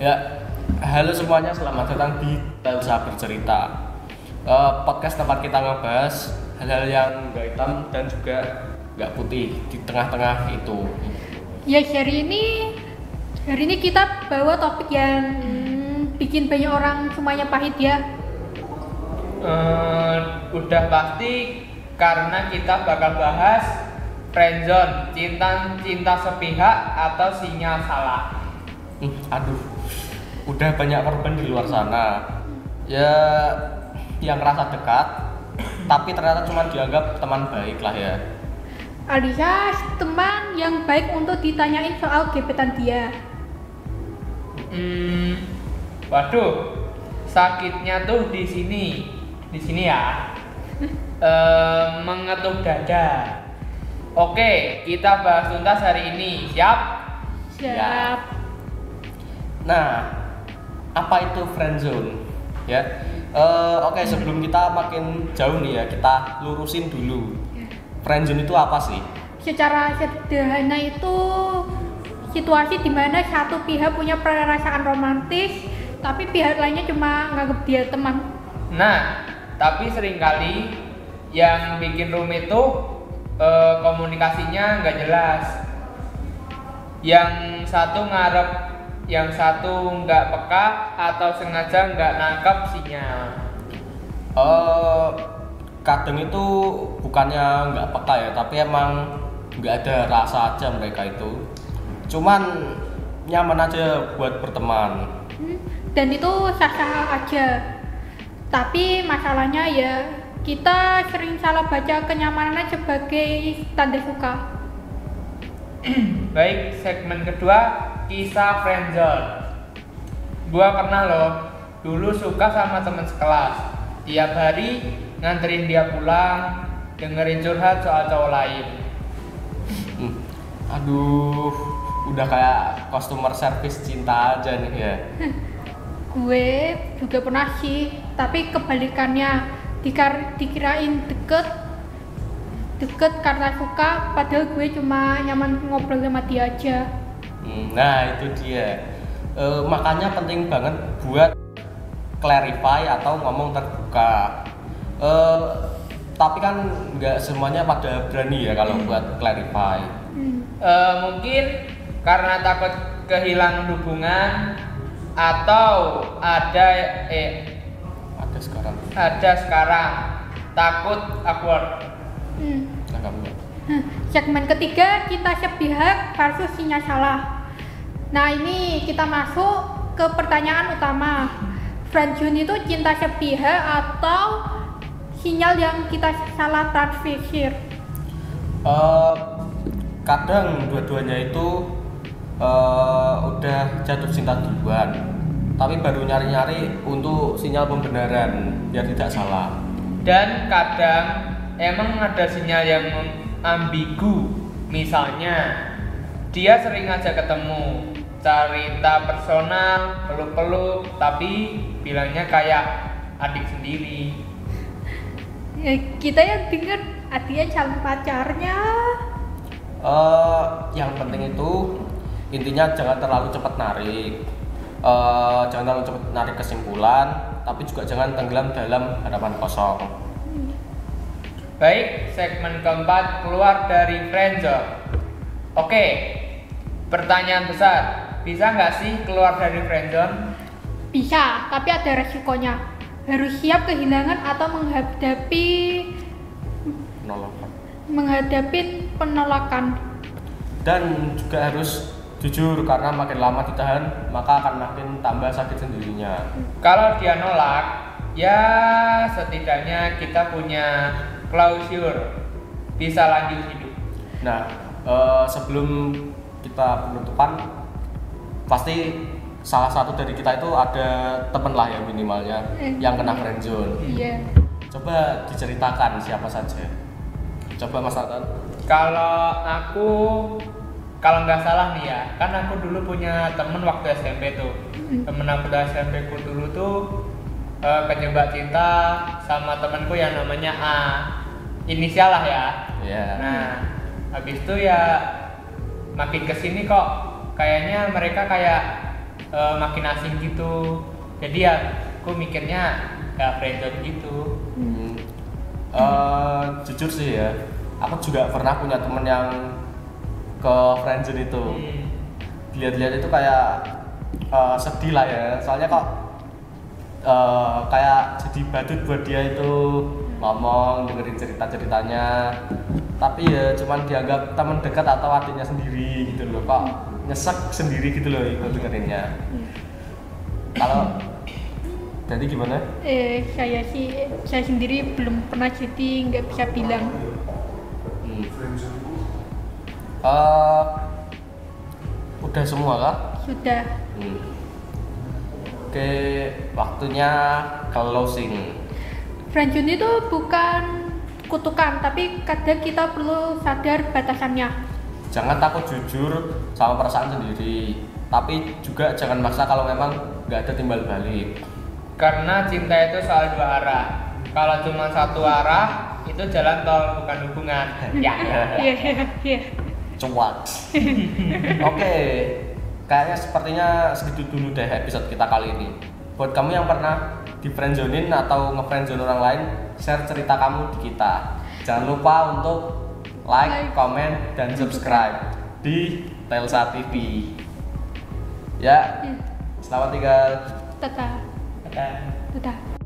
Ya, halo semuanya, selamat datang di Tak Usah Bercerita. Podcast tempat kita ngebahas hal-hal yang nggak hitam dan juga nggak putih di tengah-tengah itu. Ya hari ini kita bawa topik yang bikin banyak orang semuanya pahit ya. Udah pasti karena kita bakal bahas friendzone, cinta sepihak atau sinyal salah. Aduh, udah banyak korban di luar sana. Ya, yang ngerasa dekat, tapi ternyata cuma dianggap teman baik lah ya. Alias teman yang baik untuk ditanyain soal gebetan dia. Waduh, sakitnya tuh di sini ya. Mengetuk dada. Oke, kita bahas tuntas hari ini. Siap? Siap. Nah, apa itu friendzone? Ya, oke, sebelum kita makin jauh nih ya, kita lurusin dulu. Friendzone itu apa sih? Secara sederhana itu situasi di mana satu pihak punya perasaan romantis, tapi pihak lainnya cuma nganggap dia teman. Nah, tapi seringkali yang bikin rumit tuh komunikasinya nggak jelas. Yang satu ngarep, yang satu nggak peka atau sengaja nggak nangkep sinyal. Kadang itu bukannya nggak peka ya, tapi emang nggak ada rasa aja mereka itu. Cuman nyaman aja buat berteman. Dan itu sah-sah aja. Tapi masalahnya ya kita sering salah baca kenyamanan sebagai tanda suka. Baik, segmen kedua, kisah friendzone. Gua pernah loh, dulu suka sama teman sekelas. Tiap hari nganterin dia pulang, dengerin curhat soal cowok lain. Aduh, udah kayak customer service cinta aja nih ya. Gue juga pernah sih, tapi kebalikannya dikirain deket karena suka, padahal gue cuma nyaman ngobrol sama dia aja. Nah itu dia, makanya penting banget buat clarify atau ngomong terbuka. Tapi kan nggak semuanya pada berani ya kalau buat clarify. Mungkin karena takut kehilangan hubungan atau ada sekarang takut awkward. Nah, kamu Segmen ketiga, kita sepihak versus sinyal salah. Nah ini kita masuk ke pertanyaan utama. Friendzone itu cinta sepihak atau sinyal yang kita salah transfer? Kadang dua-duanya itu udah jatuh cinta duluan, tapi baru nyari-nyari untuk sinyal pembenaran biar tidak salah. Dan kadang emang ada sinyal yang ambigu. Misalnya dia sering ngajak ketemu, cerita personal, peluk-peluk, tapi bilangnya kayak adik sendiri. Ya, kita yang denger artinya calon pacarnya. Yang penting itu intinya jangan terlalu cepat narik, jangan terlalu cepat narik kesimpulan, tapi juga jangan tenggelam dalam hadapan kosong. Baik, segmen keempat, keluar dari friendzone. Oke, pertanyaan besar, bisa nggak sih keluar dari friendzone? Bisa, tapi ada resikonya. Harus siap kehilangan atau menghadapi penolakan. Dan juga harus jujur, karena makin lama ditahan maka akan makin tambah sakit sendirinya. Kalau dia nolak, ya setidaknya kita punya klausur bisa lanjut hidup. Nah, sebelum kita penutupan, pasti salah satu dari kita itu ada temen lah ya minimalnya yang kena friendzone. Iya. Coba diceritakan siapa saja. Coba Mas Nathan. Kalau nggak salah nih ya, kan aku dulu punya temen waktu SMP tuh. Temen aku dari SMP ku dulu tuh kejebak cinta sama temanku yang namanya A. Inisial lah ya. Yeah. Nah, habis itu ya makin kesini kok kayaknya mereka kayak makin asing gitu. Jadi ya aku mikirnya gak friendzone gitu. Jujur sih ya, aku juga pernah punya temen yang ke friendzone itu. Dilihat-lihat itu kayak sedih lah ya, soalnya kok kayak jadi badut buat dia itu, ngomong, dengerin cerita-ceritanya, tapi ya cuman dianggap teman dekat atau adiknya sendiri gitu loh, kok nyesek sendiri gitu loh ikut dengerinnya. Kalau jadi gimana? Saya sendiri belum pernah, jadi nggak bisa bilang. Udah semua kah? Sudah. Oke, waktunya closing. Friendzone itu bukan kutukan, tapi kadang kita perlu sadar batasannya. Jangan takut jujur sama perasaan sendiri, tapi juga jangan maksa kalau memang nggak ada timbal balik. Karena cinta itu soal dua arah. Kalau cuma satu arah, itu jalan tol bukan hubungan. Ya. Iya. Cuak. Oke, kayaknya sepertinya segitu dulu deh episode kita kali ini. Buat kamu yang pernah di friendzonein atau nge-friendzone orang lain, share cerita kamu di kita. Jangan lupa untuk like, comment, dan subscribe di Telsa TV. Ya, selamat tinggal. Dadah. Dadah. Dadah.